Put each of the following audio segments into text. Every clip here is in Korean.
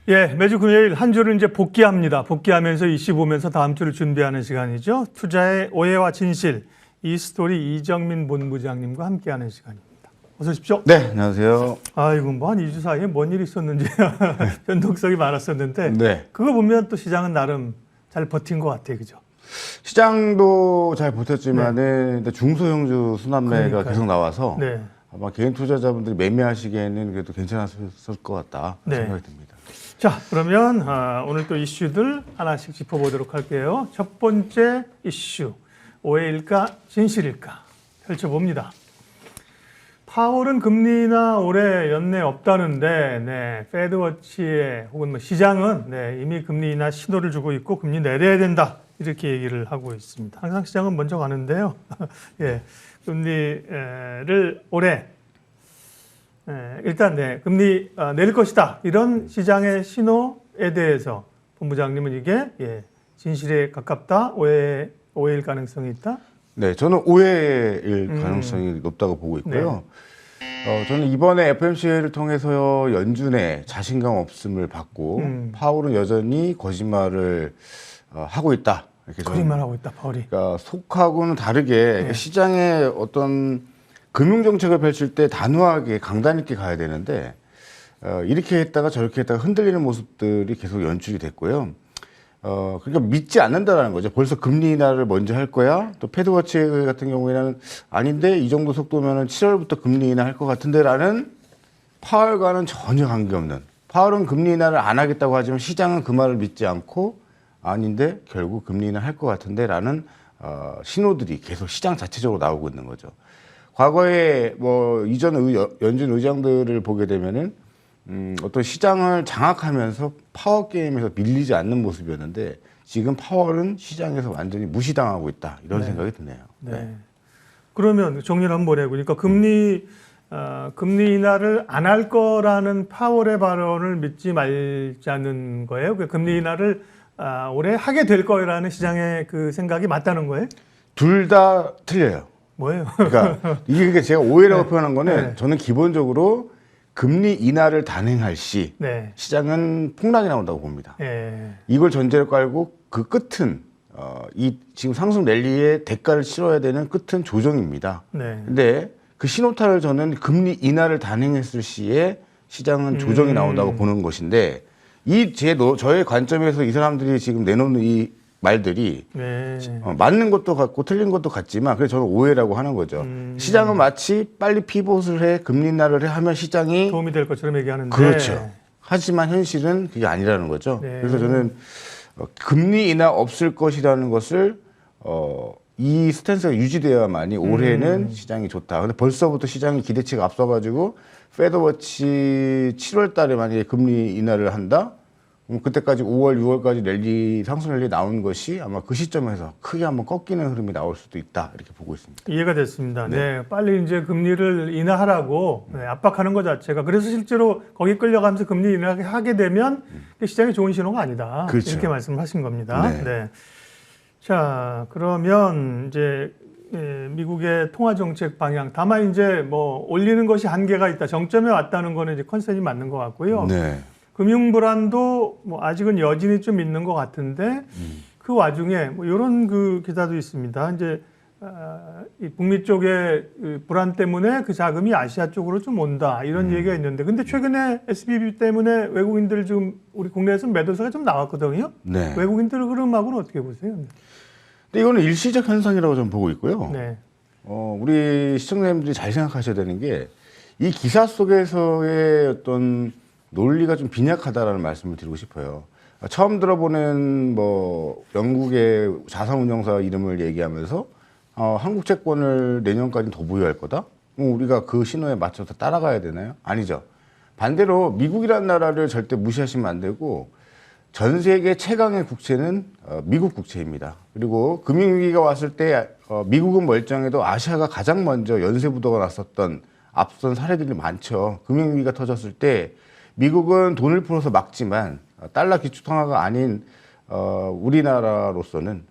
예, 매주 금요일 한 주를 이제 복귀합니다. 복귀하면서 이슈 보면서 다음 주를 준비하는 시간이죠. 투자의 오해와 진실, 이스토리 이정민 본부장님과 함께하는 시간입니다. 어서 오십시오. 네, 안녕하세요. 아이고, 뭐 한 2주 사이에 뭔 일이 있었는지 변동성이 많았었는데 네. 그거 보면 또 시장은 나름 잘 버틴 것 같아요. 그죠? 시장도 잘 버텼지만은 중소형주 순환매가 그러니까요. 계속 나와서 네. 아마 개인 투자자분들이 매매하시기에는 그래도 괜찮았을 것 같다 네. 생각이 듭니다. 자, 그러면 오늘 또 이슈들 하나씩 짚어보도록 할게요. 첫 번째 이슈, 오해일까 진실일까 펼쳐봅니다. 파월은 금리나 올해 연내 없다는데, 네, 페드워치의 혹은 뭐 시장은 네, 이미 금리 인하 신호를 주고 있고 금리 내려야 된다 이렇게 얘기를 하고 있습니다. 항상 시장은 먼저 가는데요. 예, 금리를 올해 일단 네, 금리 내릴 것이다 이런 시장의 신호에 대해서 본부장님은 이게 진실에 가깝다, 오해일 가능성이 있다. 네, 저는 오해일 가능성이 높다고 보고 있고요. 저는 이번에 FOMC를 통해서 연준의 자신감 없음을 받고 파월은 여전히 거짓말을 하고 있다. 이렇게 거짓말하고 있다, 파월이. 그러니까 속하고는 다르게 시장의 어떤 금융정책을 펼칠 때 단호하게 강단 있게 가야 되는데 이렇게 했다가 저렇게 했다가 흔들리는 모습들이 계속 연출이 됐고요. 그러니까 믿지 않는다라는 거죠. 벌써 금리 인하를 먼저 할 거야. 또 패드워치 같은 경우에는 아닌데 이 정도 속도면은 7월부터 금리 인하 할 것 같은데라는 파월과는 전혀 관계없는. 파월은 금리 인하를 안 하겠다고 하지만 시장은 그 말을 믿지 않고 아닌데 결국 금리 인하 할 것 같은데라는 신호들이 계속 시장 자체적으로 나오고 있는 거죠. 과거에 뭐 이전 연준 의장들을 보게 되면은 어떤 시장을 장악하면서 파워 게임에서 밀리지 않는 모습이었는데 지금 파월은 시장에서 완전히 무시당하고 있다 이런 생각이 드네요. 네. 그러면 정리를 한번 해보니까 금리 인하를 안 할 거라는 파월의 발언을 믿지 말자는 거예요. 그 금리 인하를 올해 하게 될 거라는 시장의 그 생각이 맞다는 거예요? 둘 다 틀려요. 뭐예요? 그러니까 이게 제가 오해라고 표현한 거는 저는 기본적으로 금리 인하를 단행할 시 시장은 폭락이 나온다고 봅니다. 이걸 전제로 깔고 그 끝은 이 지금 상승 랠리의 대가를 치러야 되는 끝은 조정입니다. 근데 그 신호탄을 저는 금리 인하를 단행했을 시에 시장은 조정이 나온다고 보는 것인데 저의 관점에서 이 사람들이 지금 내놓는 이 말들이 맞는 것도 같고 틀린 것도 같지만 그래서 저는 오해라고 하는 거죠. 시장은 마치 빨리 피봇을 해 금리 인하를 해 하면 시장이 도움이 될 것처럼 얘기하는데 그렇죠. 하지만 현실은 그게 아니라는 거죠. 그래서 저는 금리 인하 없을 것이라는 것을 이 스탠스가 유지되어야만이 올해는 시장이 좋다. 근데 벌써부터 시장이 기대치가 앞서가지고 페드워치 7월 달에 만약에 금리 인하를 한다? 그때까지 5월, 6월까지 상승 랠리 나온 것이 아마 그 시점에서 크게 한번 꺾이는 흐름이 나올 수도 있다. 이렇게 보고 있습니다. 이해가 됐습니다. 네. 빨리 이제 금리를 인하하라고 압박하는 것 자체가 그래서 실제로 거기 끌려가면서 금리 인하하게 되면 시장이 좋은 신호가 아니다. 그렇죠. 이렇게 말씀을 하신 겁니다. 자, 그러면 이제 미국의 통화 정책 방향 다만 이제 뭐 올리는 것이 한계가 있다. 정점에 왔다는 거는 이제 컨센이 맞는 것 같고요. 금융 불안도 뭐 아직은 여진이 좀 있는 것 같은데 그 와중에 뭐 이런 그 기사도 있습니다. 이제 이 북미 쪽의 불안 때문에 그 자금이 아시아 쪽으로 좀 온다 이런 얘기가 있는데 근데 최근에 SVB 때문에 외국인들 지금 우리 국내에서 매도세가 좀 나왔거든요. 외국인들 흐름하고는 어떻게 보세요? 근데 이거는 일시적 현상이라고 저는 보고 있고요. 우리 시청자님들이 잘 생각하셔야 되는 게 이 기사 속에서의 어떤 논리가 좀 빈약하다라는 말씀을 드리고 싶어요. 처음 들어보는 뭐 영국의 자산운용사 이름을 얘기하면서 한국 채권을 내년까지 더 보유할 거다? 우리가 그 신호에 맞춰서 따라가야 되나요? 아니죠. 반대로 미국이라는 나라를 절대 무시하시면 안 되고 전 세계 최강의 국채는 미국 국채입니다. 그리고 금융위기가 왔을 때 미국은 멀쩡해도 아시아가 가장 먼저 연쇄부도가 났었던 앞선 사례들이 많죠. 금융위기가 터졌을 때 미국은 돈을 풀어서 막지만 달러 기축통화가 아닌 우리나라로서는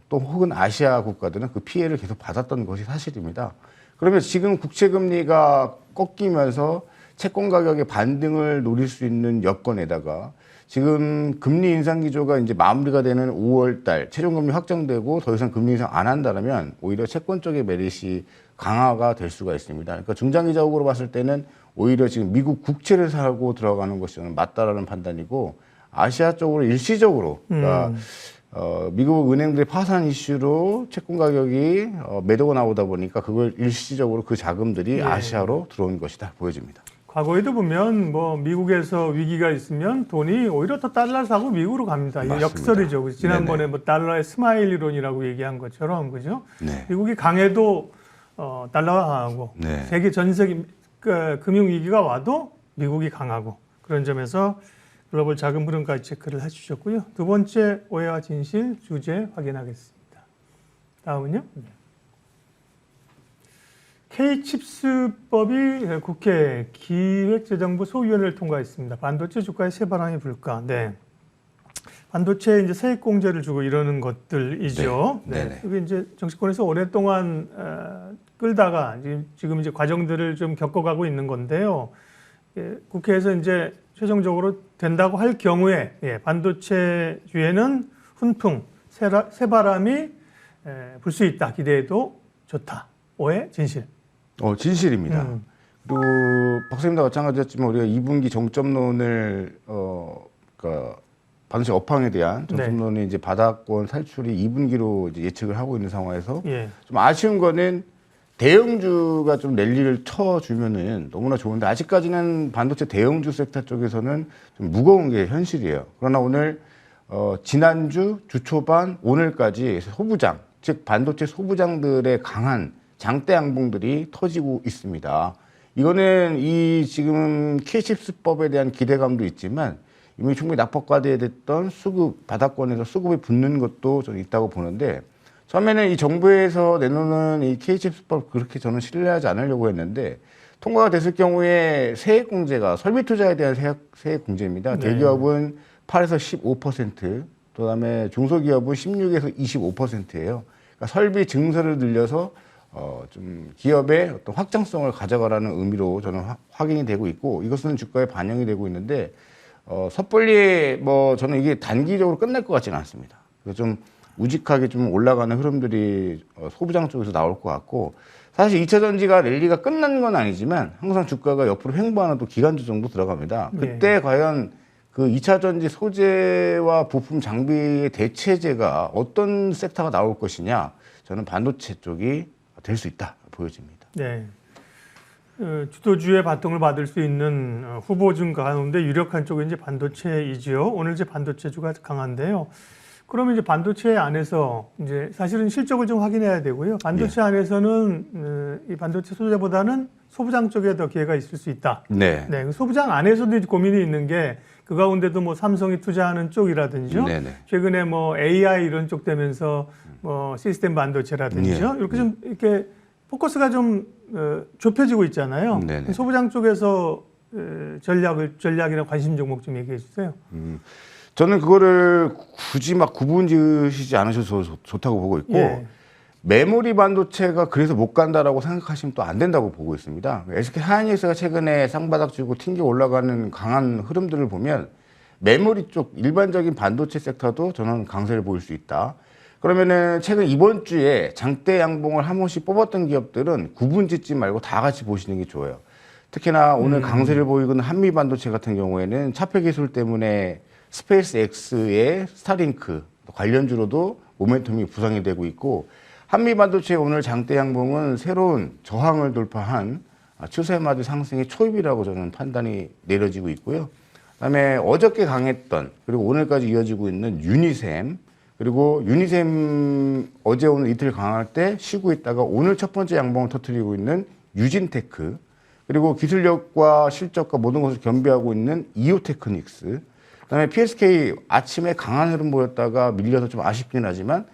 또 혹은 아시아 국가들은 그 피해를 계속 받았던 것이 사실입니다. 그러면 지금 국채금리가 꺾이면서 채권 가격의 반등을 노릴 수 있는 여건에다가 지금 금리 인상 기조가 이제 마무리가 되는 5월 달 최종금리 확정되고 더 이상 금리 인상 안 한다면 오히려 채권 쪽의 메릿이 강화가 될 수가 있습니다. 그러니까 중장기적으로 봤을 때는 오히려 지금 미국 국채를 사고 들어가는 것이 저는 맞다라는 판단이고 아시아 쪽으로 일시적으로 그러니까 미국 은행들의 파산 이슈로 채권 가격이 매도가 나오다 보니까 그걸 일시적으로 그 자금들이 아시아로 들어온 것이다 보여집니다. 과거에도 보면 뭐 미국에서 위기가 있으면 돈이 오히려 더 달러 사고 미국으로 갑니다. 이게 역설이죠. 그래서 지난번에 뭐 달러의 스마일 이론이라고 얘기한 것처럼 그죠? 네. 미국이 강해도 달러가 강하고 네. 세계 전 세계 금융 위기가 와도 미국이 강하고 그런 점에서 글로벌 자금 흐름까지 체크를 해주셨고요. 두 번째 오해와 진실 주제 확인하겠습니다. 다음은요. K칩스법이 국회 기획재정부 소위원회를 통과했습니다. 반도체 주가의 새바람이 불까. 네. 반도체 이제 세액 공제를 주고 이러는 것들이죠. 네. 네. 이게 이제 정치권에서 오랫동안 끌다가 지금 이제 과정들을 좀 겪어가고 있는 건데요. 국회에서 이제 최종적으로 된다고 할 경우에 반도체주에는 훈풍, 새바람이 불 수 있다. 기대해도 좋다. 오해, 진실. 진실입니다. 그리고 박사님과 마찬가지였지만 우리가 2분기 정점론을 그러니까 반도체 업황에 대한 정점론이 이제 바닥권 살출이 2분기로 이제 예측을 하고 있는 상황에서 좀 아쉬운 거는 대형주가 좀 랠리를 쳐주면은 너무나 좋은데 아직까지는 반도체 대형주 섹터 쪽에서는 좀 무거운 게 현실이에요. 그러나 오늘 지난주 주 초반 오늘까지 소부장 즉 반도체 소부장들의 강한 장대 양봉들이 터지고 있습니다. 이거는 이 지금 K칩스법에 대한 기대감도 있지만 이미 충분히 낙폭과대됐던 수급 바닥권에서 수급이 붙는 것도 저는 있다고 보는데 처음에는 이 정부에서 내놓는 이 K칩스법 그렇게 저는 신뢰하지 않으려고 했는데 통과가 됐을 경우에 세액 공제가 설비 투자에 대한 세액 공제입니다. 네. 대기업은 8에서 15%, 그다음에 중소기업은 16에서 25%예요. 그러니까 설비 증설을 늘려서 좀 기업의 어떤 확장성을 가져가라는 의미로 저는 확인이 되고 있고 이것은 주가에 반영이 되고 있는데 섣불리 뭐 저는 이게 단기적으로 끝날 것 같지는 않습니다. 그래서 좀 우직하게 좀 올라가는 흐름들이 소부장 쪽에서 나올 것 같고 사실 2차 전지가 랠리가 끝난 건 아니지만 항상 주가가 옆으로 횡보하는 또 기간주 정도 들어갑니다. 그때 과연 그 2차 전지 소재와 부품 장비의 대체제가 어떤 섹터가 나올 것이냐 저는 반도체 쪽이 될 수 있다 보여집니다. 네. 주도주의 바통을 받을 수 있는 후보중 가운데 유력한 쪽이 이제 반도체이지요. 오늘 이제 반도체주가 강한데요. 그러면 이제 반도체 안에서 이제 사실은 실적을 좀 확인해야 되고요. 반도체 안에서는 이 반도체 소재보다는 소부장 쪽에 더 기회가 있을 수 있다. 네. 네. 소부장 안에서도 이제 고민이 있는 게 그 가운데도 뭐 삼성이 투자하는 쪽이라든지요. 최근에 뭐 AI 이런 쪽 되면서 뭐 시스템 반도체라든지요. 이렇게 좀 이렇게 포커스가 좀 좁혀지고 있잖아요. 소부장 쪽에서 전략이나 관심 종목 좀 얘기해 주세요. 저는 그거를 굳이 막 구분 지으시지 않으셔도 좋다고 보고 있고 메모리 반도체가 그래서 못 간다라고 생각하시면 또 안 된다고 보고 있습니다. SK 하이닉스가 최근에 쌍바닥 쥐고 튕겨 올라가는 강한 흐름들을 보면 메모리 쪽 일반적인 반도체 섹터도 저는 강세를 보일 수 있다. 그러면은 최근 이번 주에 장대 양봉을 한 번씩 뽑았던 기업들은 구분 짓지 말고 다 같이 보시는 게 좋아요. 특히나 오늘 강세를 보이고 있는 한미 반도체 같은 경우에는 차폐 기술 때문에 스페이스X의 스타링크 관련주로도 모멘텀이 부상이 되고 있고 한미 반도체의 오늘 장대 양봉은 새로운 저항을 돌파한 추세마저 상승의 초입이라고 저는 판단이 내려지고 있고요. 그다음에 어저께 강했던 그리고 오늘까지 이어지고 있는 유니셈 그리고 유니셈 어제 오늘 이틀 강할 때 쉬고 있다가 오늘 첫 번째 양봉을 터뜨리고 있는 유진테크 그리고 기술력과 실적과 모든 것을 겸비하고 있는 이오테크닉스 그다음에 PSK 아침에 강한 흐름 보였다가 밀려서 좀 아쉽긴 하지만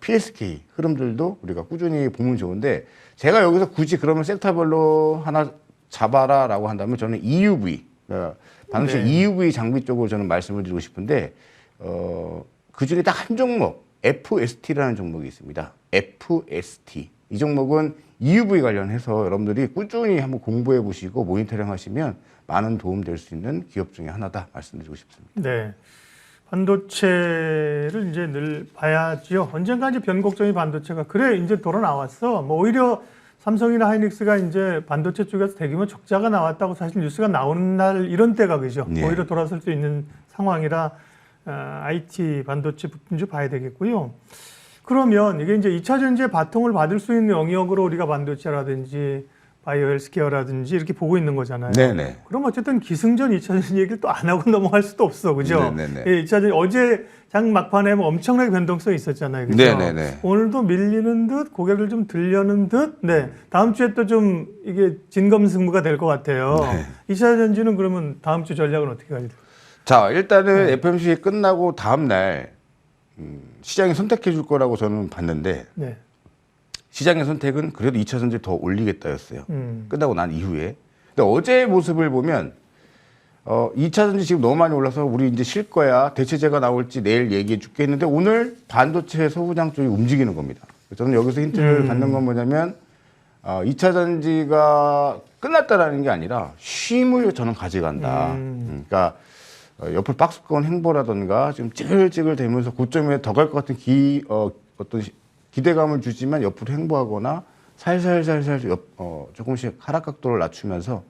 PSK 흐름들도 우리가 꾸준히 보면 좋은데 제가 여기서 굳이 그러면 섹터별로 하나 잡아라라고 한다면 저는 EUV 반도체 EUV 장비 쪽으로 저는 말씀을 드리고 싶은데 그 중에 딱 한 종목 FST라는 종목이 있습니다. FST 이 종목은 EUV 관련해서 여러분들이 꾸준히 한번 공부해 보시고 모니터링 하시면 많은 도움 될 수 있는 기업 중에 하나다 말씀드리고 싶습니다. 네. 반도체를 이제 늘 봐야지요. 언젠가 이제 변곡점이 반도체가 그래 이제 돌아 나왔어. 뭐 오히려 삼성이나 하이닉스가 이제 반도체 쪽에서 대규모 적자가 나왔다고 사실 뉴스가 나오는 날 이런 때가 그죠. 네. 오히려 돌아설 수 있는 상황이라 IT 반도체 부품주 봐야 되겠고요. 그러면 이게 이제 2차 전지의 바통을 받을 수 있는 영역으로 우리가 반도체라든지 바이오 헬스케어라든지 이렇게 보고 있는 거잖아요. 네네. 그럼 어쨌든 기승전 2차 전지 얘기를 또 안 하고 넘어갈 수도 없어. 그죠? 네네네. 예, 2차 전지 어제 장 막판에 뭐 엄청나게 변동성이 있었잖아요. 그죠? 네네네. 오늘도 밀리는 듯 고개를 좀 들려는 듯. 네. 다음 주에 또 좀 이게 진검승부가 될 것 같아요. 네. 2차 전지는 그러면 다음 주 전략은 어떻게 가야 돼요? 자, 일단은 FOMC 끝나고 다음 날 시장이 선택해 줄 거라고 저는 봤는데 네. 시장의 선택은 그래도 2차 전지 더 올리겠다였어요. 음. 끝나고 난 이후에. 근데 어제의 모습을 보면 2차 전지 지금 너무 많이 올라서 우리 이제 쉴 거야. 대체제가 나올지 내일 얘기해 줄게 했는데 오늘 반도체 소부장 쪽이 움직이는 겁니다. 저는 여기서 힌트를 받는 건 뭐냐면 2차 전지가 끝났다라는 게 아니라 쉼을 저는 가져간다. 그러니까 옆을 박스권 행보라든가 지금 찌글찌글 되면서 고점에 더 갈 것 같은 어떤 기대감을 주지만 옆으로 행보하거나 살살살살 조금씩 하락 각도를 낮추면서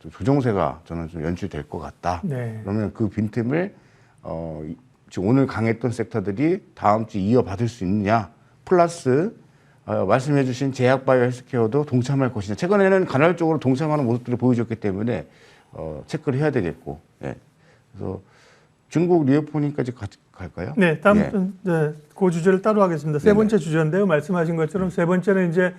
좀 조정세가 저는 좀 연출될 것 같다. 네. 그러면 그 빈틈을 지금 오늘 강했던 섹터들이 다음 주 이어받을 수 있느냐. 플러스 말씀해주신 제약바이오 헬스케어도 동참할 것이냐. 최근에는 간헐적으로 동참하는 모습들을 보여줬기 때문에 체크를 해야 되겠고. 예. 그래서 중국 리오프닝까지 갈까요? 네, 다음 예. 네, 그 주제를 따로 하겠습니다. 세 네네. 번째 주제인데요. 말씀하신 것처럼 세 번째는 이제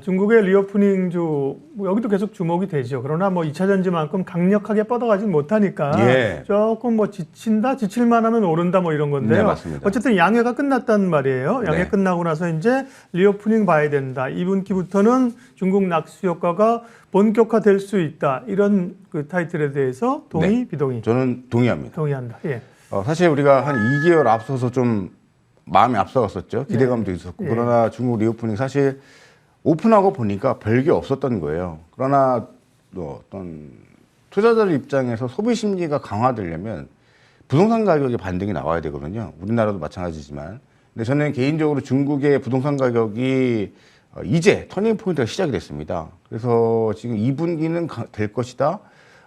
중국의 리오프닝주 뭐 여기도 계속 주목이 되죠. 그러나 뭐 2차 전지만큼 강력하게 뻗어가진 못하니까 예. 조금 뭐 지칠만 하면 오른다 뭐 이런 건데요. 네, 맞습니다. 어쨌든 양해가 끝났단 말이에요. 양해 네. 끝나고 나서 이제 리오프닝 봐야 된다. 2분기부터는 중국 낙수 효과가 본격화될 수 있다. 이런 그 타이틀에 대해서 동의, 네. 비동의? 저는 동의합니다. 동의한다. 예. 사실 우리가 한 2개월 앞서서 좀 마음이 앞서갔었죠. 기대감도 있었고. 예. 그러나 중국 리오프닝 사실 오픈하고 보니까 별게 없었던 거예요. 그러나 또 어떤 투자자들 입장에서 소비 심리가 강화되려면 부동산 가격의 반등이 나와야 되거든요. 우리나라도 마찬가지지만. 근데 저는 개인적으로 중국의 부동산 가격이 이제 터닝 포인트가 시작이 됐습니다. 그래서 지금 2분기는 될 것이다.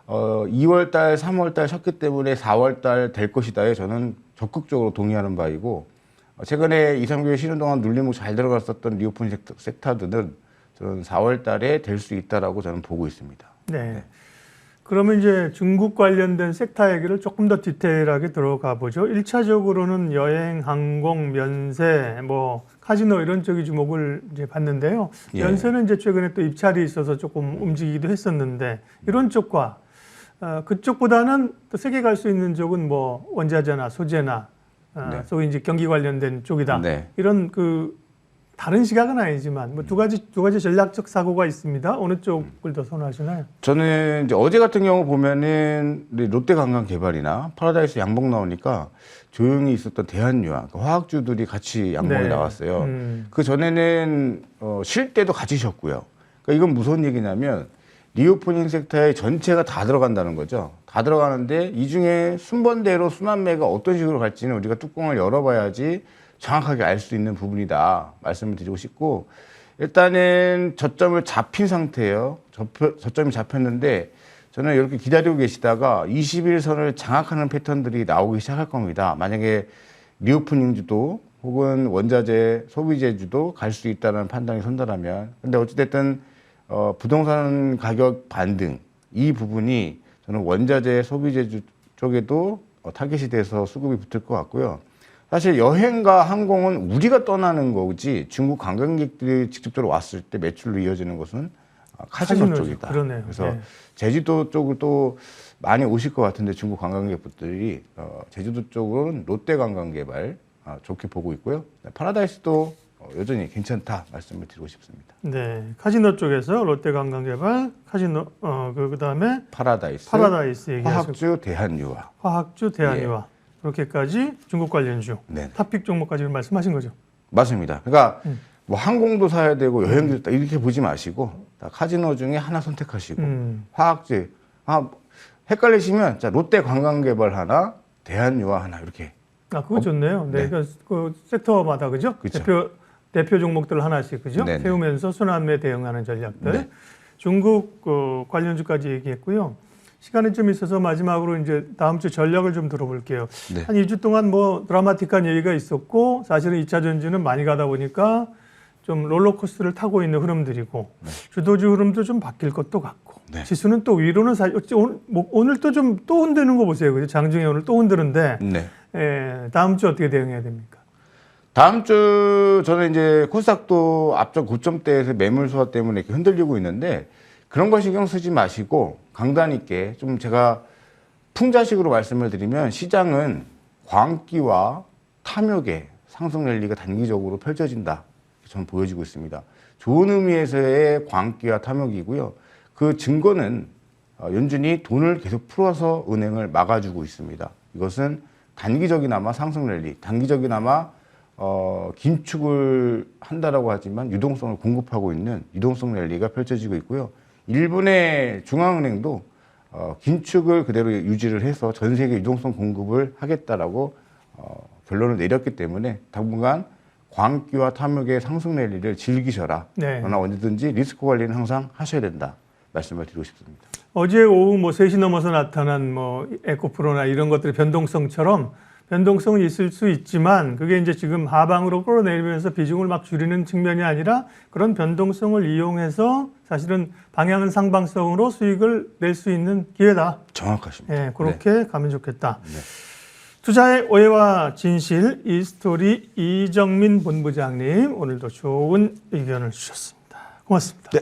2월달, 3월달 쉬었기 때문에 4월달 될 것이다에 저는 적극적으로 동의하는 바이고 최근에 2, 3개월 쉬는 동안 눌림목 잘 들어갔었던 리오프닝 섹터들은 저는 4월달에 될 수 있다라고 저는 보고 있습니다. 네. 그러면 이제 중국 관련된 섹터 얘기를 조금 더 디테일하게 들어가 보죠. 1차적으로는 여행, 항공, 면세, 뭐 카지노 이런 쪽이 주목을 이제 받는데요. 예. 면세는 이제 최근에 또 입찰이 있어서 조금 움직이기도 했었는데 이런 쪽과 그쪽보다는 또 세게 갈 수 있는 쪽은 뭐 원자재나 소재나 네. 소위 이제 경기 관련된 쪽이다. 네. 이런 그 다른 시각은 아니지만 뭐 두 가지 전략적 사고가 있습니다. 어느 쪽을 더 선호하시나요? 저는 이제 어제 같은 경우 보면은 롯데관광개발이나 파라다이스 양봉 나오니까 조용히 있었던 대한유화, 화학주들이 같이 양봉이 네. 나왔어요. 그 전에는 쉴 때도 같이 쉬었고요. 그러니까 이건 무슨 얘기냐면 리오프닝 섹터에 전체가 다 들어간다는 거죠. 다 들어가는데 이 중에 순번대로 순환매가 어떤 식으로 갈지는 우리가 뚜껑을 열어봐야지 정확하게 알 수 있는 부분이다 말씀을 드리고 싶고 일단은 저점을 잡힌 상태예요. 저점이 잡혔는데 저는 이렇게 기다리고 계시다가 20일선을 장악하는 패턴들이 나오기 시작할 겁니다. 만약에 리오프닝주도 혹은 원자재, 소비재주도 갈 수 있다는 판단이 선다라면 근데 어찌됐든 부동산 가격 반등 이 부분이 저는 원자재, 소비재주 쪽에도 타겟이 돼서 수급이 붙을 것 같고요. 사실 여행과 항공은 우리가 떠나는 거지 중국 관광객들이 직접적으로 왔을 때 매출로 이어지는 것은 카지노 쪽이다. 그러네요. 그래서 네. 제주도 쪽을 또 많이 오실 것 같은데 중국 관광객분들이 제주도 쪽으로는 롯데관광개발 좋게 보고 있고요. 파라다이스도 여전히 괜찮다 말씀을 드리고 싶습니다. 네, 카지노 쪽에서 롯데관광개발, 카지노 그다음에 파라다이스 얘기하시고 화학주, 대한유화. 화학주, 대한유화 그렇게까지 중국 관련주 네. 탑픽 종목까지 말씀하신 거죠. 맞습니다. 그러니까 뭐 항공도 사야 되고 여행도 이렇게 보지 마시고 다 카지노 중에 하나 선택하시고 화학제 헷갈리시면 자 롯데 관광개발 하나, 대한유화 하나 이렇게. 아, 그거 좋네요. 네, 네. 그 섹터마다 그죠? 그쵸. 대표 종목들 하나씩 그죠? 네네. 세우면서 순환매 대응하는 전략들. 네. 중국 관련주까지 얘기했고요. 시간이 좀 있어서 마지막으로 이제 다음 주 전략을 좀 들어볼게요. 네. 한 2주 동안 뭐 드라마틱한 얘기가 있었고 사실은 2차 전지는 많이 가다 보니까 좀 롤러코스터를 타고 있는 흐름들이고 주도주 흐름도 좀 바뀔 것도 같고 네. 지수는 또 위로는 오늘 또 좀 또 흔드는 거 보세요. 그죠? 장중에 오늘 또 흔드는데 네. 다음 주 어떻게 대응해야 됩니까? 다음 주 저는 이제 코스닥도 앞전 고점대에서 매물 소화 때문에 이렇게 흔들리고 있는데 그런 거 신경 쓰지 마시고 강단 있게 좀 제가 풍자식으로 말씀을 드리면 시장은 광기와 탐욕의 상승 랠리가 단기적으로 펼쳐진다. 저는 보여지고 있습니다. 좋은 의미에서의 광기와 탐욕이고요. 그 증거는 연준이 돈을 계속 풀어서 은행을 막아주고 있습니다. 이것은 단기적이나마 상승 랠리, 단기적이나마 긴축을 한다라고 하지만 유동성을 공급하고 있는 유동성 랠리가 펼쳐지고 있고요. 일본의 중앙은행도 긴축을 그대로 유지를 해서 전 세계 유동성 공급을 하겠다라고 결론을 내렸기 때문에 당분간 광기와 탐욕의 상승 랠리를 즐기셔라. 네. 그러나 언제든지 리스크 관리는 항상 하셔야 된다. 말씀을 드리고 싶습니다. 어제 오후 뭐 3시 넘어서 나타난 뭐 에코프로나 이런 것들의 변동성처럼 변동성은 있을 수 있지만 그게 이제 지금 하방으로 끌어내리면서 비중을 막 줄이는 측면이 아니라 그런 변동성을 이용해서 사실은 방향은 상방성으로 수익을 낼 수 있는 기회다. 정확하십니다. 네, 그렇게 가면 좋겠다. 네. 투자의 오해와 진실 이스토리 이정민 본부장님 오늘도 좋은 의견을 주셨습니다. 고맙습니다. 네,